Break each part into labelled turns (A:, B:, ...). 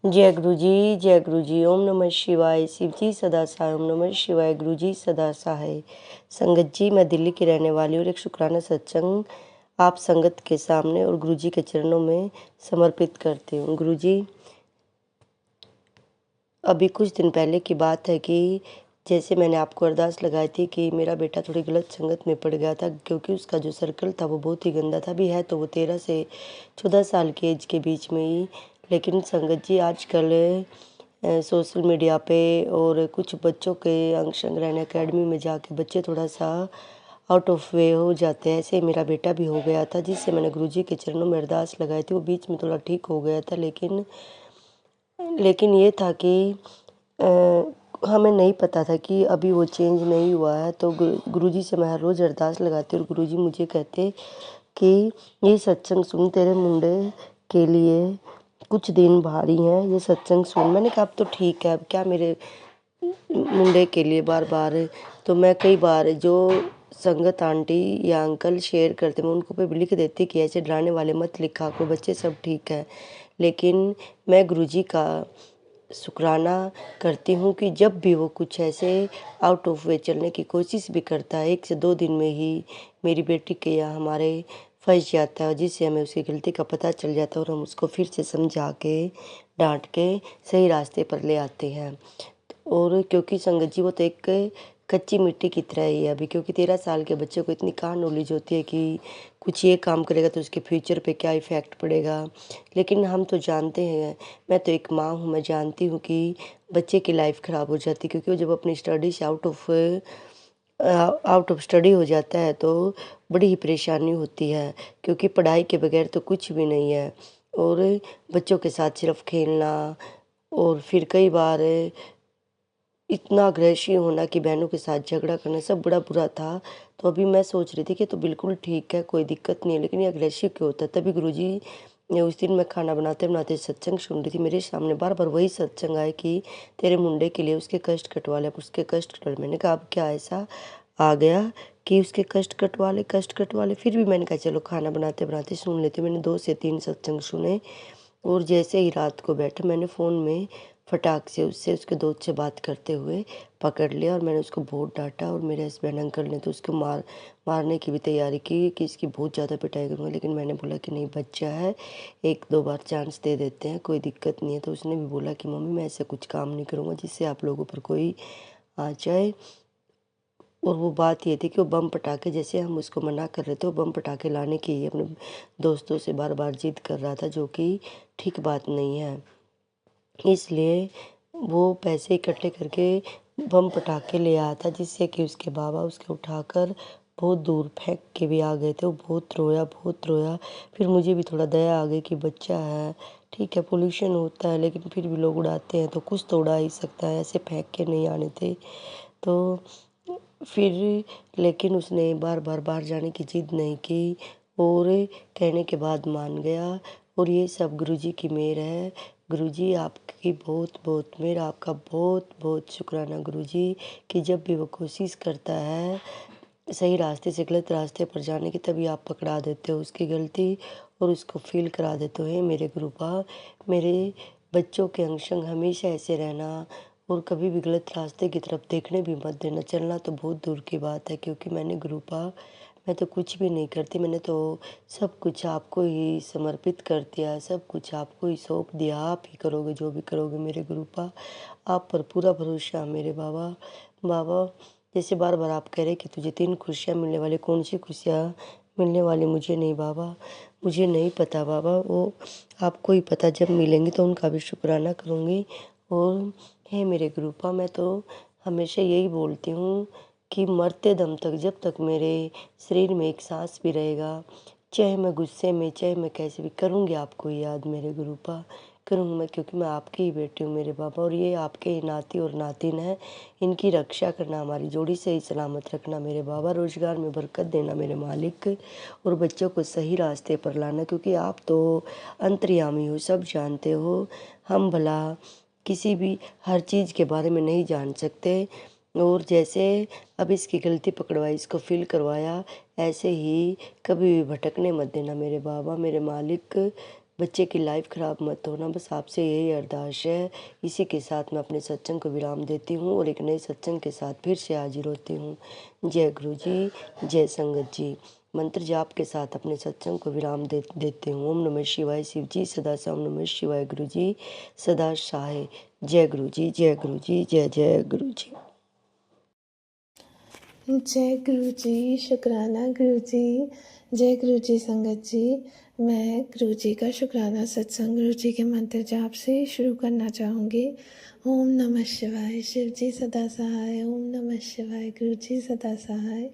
A: जय गुरु जी, जय गुरु जी। ओम नमः शिवाय। शिव जी सदा सहाय। ओम नमः शिवाय। गुरु जी सदा सहाय। संगत जी, मैं दिल्ली की रहने वाली हूँ और एक शुक्राना सत्संग आप संगत के सामने और गुरु जी के चरणों में समर्पित करती हूँ। गुरु जी, अभी कुछ दिन पहले की बात है कि जैसे मैंने आपको अरदास लगाई थी कि मेरा बेटा थोड़ी गलत संगत में पड़ गया था, क्योंकि उसका जो सर्कल था वो बहुत ही गंदा था। भी है तो वो 13 से 14 साल की एज के बीच में ही। लेकिन संगत जी, आजकल सोशल मीडिया पे और कुछ बच्चों के अंग संग्रहण एकेडमी में जाके बच्चे थोड़ा सा आउट ऑफ वे हो जाते हैं। ऐसे मेरा बेटा भी हो गया था, जिससे मैंने गुरुजी के चरणों में अरदास लगाई थी। वो बीच में थोड़ा ठीक हो गया था, लेकिन ये था कि हमें नहीं पता था कि अभी वो चेंज नहीं हुआ है। तो गुरुजी से मैं हर रोज़ अरदास लगाती और गुरुजी मुझे कहते कि ये सत्संग सुन, तेरे मुंडे के लिए कुछ दिन भारी हैं, ये सत्संग सुन। मैंने कहा अब तो ठीक है, अब क्या मेरे मुंडे के लिए बार बार। तो मैं कई बार जो संगत आंटी या अंकल शेयर करते मैं उनको पे भी लिख देती कि ऐसे डराने वाले मत लिखा करो, बच्चे सब ठीक है। लेकिन मैं गुरुजी का शुक्राना करती हूँ कि जब भी वो कुछ ऐसे आउट ऑफ वे चलने की कोशिश भी करता है, 1 से 2 दिन में ही मेरी बेटी के या हमारे फंस जाता है, जिससे हमें उसकी गलती का पता चल जाता है और हम उसको फिर से समझा के डांट के सही रास्ते पर ले आते हैं। और क्योंकि संगत जी, वो तो एक कच्ची मिट्टी की तरह ही है अभी, क्योंकि 13 साल के बच्चे को इतनी कहाँ नॉलेज होती है कि कुछ ये काम करेगा तो उसके फ्यूचर पे क्या इफ़ेक्ट पड़ेगा। लेकिन हम तो जानते हैं, मैं तो एक माँ हूँ, मैं जानती हूँ कि बच्चे की लाइफ ख़राब हो जाती है, क्योंकि वो जब अपनी स्टडी से आउट ऑफ स्टडी हो जाता है तो बड़ी ही परेशानी होती है, क्योंकि पढ़ाई के बगैर तो कुछ भी नहीं है। और बच्चों के साथ सिर्फ खेलना, और फिर कई बार इतना अग्रेसिव होना कि बहनों के साथ झगड़ा करना, सब बड़ा बुरा था। तो अभी मैं सोच रही थी कि तो बिल्कुल ठीक है, कोई दिक्कत नहीं है, लेकिन ये अग्रेसिव क्यों होता है। तभी गुरुजी ने उस दिन मैं खाना बनाते बनाते सत्संग सुन रही थी, मेरे सामने बार बार वही सत्संग आए कि तेरे मुंडे के लिए उसके कष्ट कटवा ले, उसके कष्ट कटवा ले। मैंने कहा अब क्या ऐसा आ गया कि उसके कष्ट कटवा ले। फिर भी मैंने कहा चलो खाना बनाते बनाते सुन लेती हूँ। मैंने 2 से 3 सत्संग सुने और जैसे ही रात को बैठे, मैंने फ़ोन में फटाक से उसके दोस्त से बात करते हुए पकड़ लिया और मैंने उसको बहुत डांटा। और मेरे हस्बैंड अंकल ने तो उसको मारने की भी तैयारी की कि इसकी बहुत ज़्यादा पिटाई करूँगा। लेकिन मैंने बोला कि नहीं, बच्चा है, 1-2 बार चांस दे देते हैं, कोई दिक्कत नहीं है। तो उसने भी बोला कि मम्मी मैं ऐसा कुछ काम नहीं करूँगा जिससे आप लोगों पर कोई आ जाए। और वो बात ये थी कि वो बम पटाखे, जैसे हम उसको मना कर रहे थे, वो बम पटाखे लाने की अपने दोस्तों से बार बार जिद कर रहा था, जो कि ठीक बात नहीं है। इसलिए वो पैसे इकट्ठे करके बम पटाखे ले आया था, जिससे कि उसके बाबा उसके उठाकर बहुत दूर फेंक के भी आ गए थे। वो बहुत रोया, बहुत रोया। फिर मुझे भी थोड़ा दया आ गई कि बच्चा है, ठीक है पोल्यूशन होता है, लेकिन फिर भी लोग उड़ाते हैं तो कुछ तो उड़ा ही सकता है, ऐसे फेंक के नहीं आने थे। तो फिर लेकिन उसने बार बार बाहर जाने की जिद नहीं की और कहने के बाद मान गया। और ये सब गुरुजी की मेहर है। गुरुजी आपकी बहुत बहुत मेहर, आपका बहुत बहुत शुक्राना गुरुजी, कि जब भी वो कोशिश करता है सही रास्ते से गलत रास्ते पर जाने की, तभी आप पकड़ा देते हो उसकी गलती और उसको फील करा देते हो। हे मेरे गुरुपा, मेरे बच्चों के अंग संग हमेशा ऐसे रहना और कभी भी गलत रास्ते की तरफ देखने भी मत देना। चलना तो बहुत दूर की बात है, क्योंकि मैंने गुरुपा, मैं तो कुछ भी नहीं करती, मैंने तो सब कुछ आपको ही समर्पित कर दिया, सब कुछ आपको ही सौंप दिया। आप ही करोगे जो भी करोगे मेरे गुरुपा, आप पर पूरा भरोसा मेरे बाबा। बाबा, जैसे बार बार आप कह रहे कि तुझे 3 खुशियाँ मिलने वाली, कौन सी खुशियाँ मिलने वाली मुझे नहीं बाबा, मुझे नहीं पता बाबा, वो आपको ही पता। जब मिलेंगी तो उनका भी शुक्राना करूँगी। और हे मेरे गुरुपा, मैं तो हमेशा यही बोलती हूँ कि मरते दम तक, जब तक मेरे शरीर में एक सांस भी रहेगा, चाहे मैं गुस्से में, चाहे मैं कैसे भी, करूँगी आपको याद मेरे गुरुपा, करूँगी मैं, क्योंकि मैं आपकी ही बेटी हूँ मेरे बाबा। और ये आपके ही नाती और नातिन है, इनकी रक्षा करना, हमारी जोड़ी से ही सलामत रखना मेरे बाबा। रोज़गार में बरकत देना मेरे मालिक, और बच्चों को सही रास्ते पर लाना, क्योंकि आप तो अंतर्यामी हो, सब जानते हो। हम भला किसी भी हर चीज़ के बारे में नहीं जान सकते। और जैसे अब इसकी गलती पकड़वाई, इसको फील करवाया, ऐसे ही कभी भी भटकने मत देना मेरे बाबा, मेरे मालिक। बच्चे की लाइफ ख़राब मत होना, बस आपसे यही अरदास है। इसी के साथ मैं अपने सत्संग को विराम देती हूँ और एक नए सत्संग के साथ फिर से हाजिर होती हूँ। जय गुरु जी, जय संगत जी। मंत्र जाप के साथ अपने सत्संग को विराम देते हूँ। ओम नमः शिवाय। शिव जी सदा सा ओम नमः शिवाय। गुरु जी सदा सहाय। जय गुरु जी, जय गुरु जी, जय जय गुरु जी।
B: जय गुरु जी, शुक्राना गुरु जी, जय गुरु जी संगत जी। मैं गुरु जी का शुक्राना सत्संग गुरु जी के मंत्र जाप से शुरू करना चाहूँगी। ओम नमः शिवाय। शिव जी सदा सहाय। ओम नमः शिवाय। गुरु जी सदा सहाय।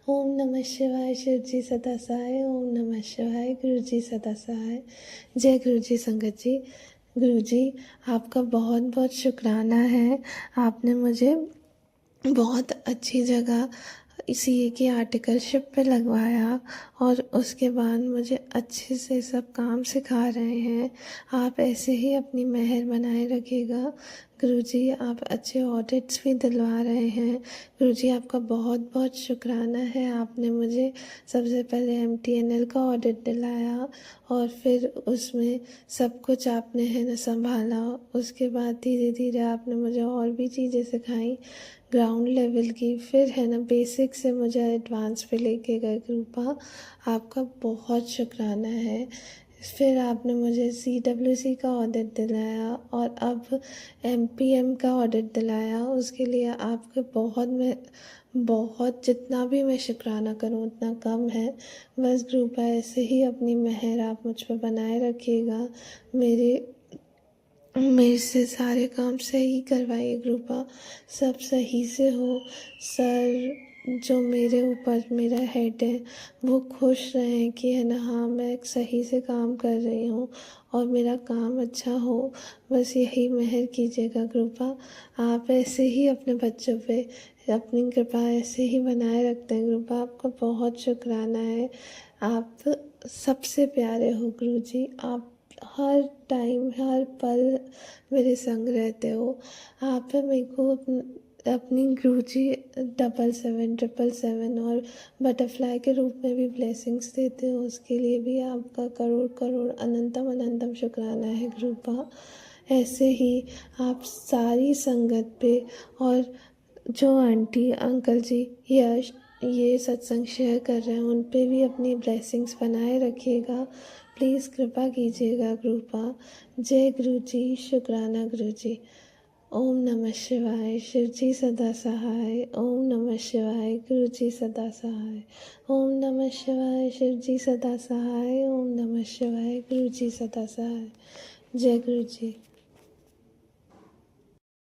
B: ओम नमः शिवाय। शिव जी सदा सहाय। ओम नमः शिवाय। गुरु जी सदा सहाय। जय गुरु जी संगत जी। गुरु जी आपका बहुत बहुत शुक्राना है। आपने मुझे बहुत अच्छी जगह सीए की आर्टिकलशिप पे लगवाया और उसके बाद मुझे अच्छे से सब काम सिखा रहे हैं। आप ऐसे ही अपनी मेहर बनाए रखिएगा गुरुजी। आप अच्छे ऑडिट्स भी दिलवा रहे हैं गुरुजी। आपका बहुत बहुत शुक्राना है। आपने मुझे सबसे पहले एमटीएनएल का ऑडिट दिलाया और फिर उसमें सब कुछ आपने है ना संभाला। उसके बाद धीरे धीरे आपने मुझे और भी चीज़ें सिखाई ग्राउंड लेवल की, फिर है ना बेसिक से मुझे एडवांस पे लेके गए कृपा। आपका बहुत शुक्राना है। फिर आपने मुझे CWC का ऑडिट दिलाया और अब MPM का ऑडिट दिलाया। उसके लिए आपके बहुत जितना भी मैं शुक्राना करूं उतना कम है। बस कृपा ऐसे ही अपनी मेहर आप मुझ पर बनाए रखिएगा। मेरे से सारे काम सही करवाइए कृपा, सब सही से हो। सर जो मेरे ऊपर मेरा हेड है वो खुश रहें कि है ना, हाँ मैं सही से काम कर रही हूँ और मेरा काम अच्छा हो। बस यही मेहर कीजिएगा कृपा। आप ऐसे ही अपने बच्चों पे अपनी कृपा ऐसे ही बनाए रखते हैं कृपा। आपका बहुत शुक्राना है। आप सबसे प्यारे हो गुरुजी। आप हर टाइम हर पल मेरे संग रहते हो। आप मेरे को अपनी गुरुजी 777 और बटरफ्लाई के रूप में भी ब्लेसिंग्स देते हो। उसके लिए भी आपका करोड़ करोड़ अनंतम अनंतम शुक्राना है कृपा। ऐसे ही आप सारी संगत पे और जो आंटी अंकल जी ये सत्संग शेयर कर रहे हैं उन पे भी अपनी ब्लेसिंग्स बनाए रखिएगा। प्लीज़ कृपा कीजिएगा कृपा। जय गुरु जी, शुक्राना गुरु जी। ओम नमः शिवाय। शिव जी सदा सहाय। ओम नमः शिवाय। गुरु जी सदा सहाय। ओम नमः शिवाय। शिव जी सदा सहाय। ओम नमः शिवाय। गुरु जी सदा सहाय। जय गुरु जी।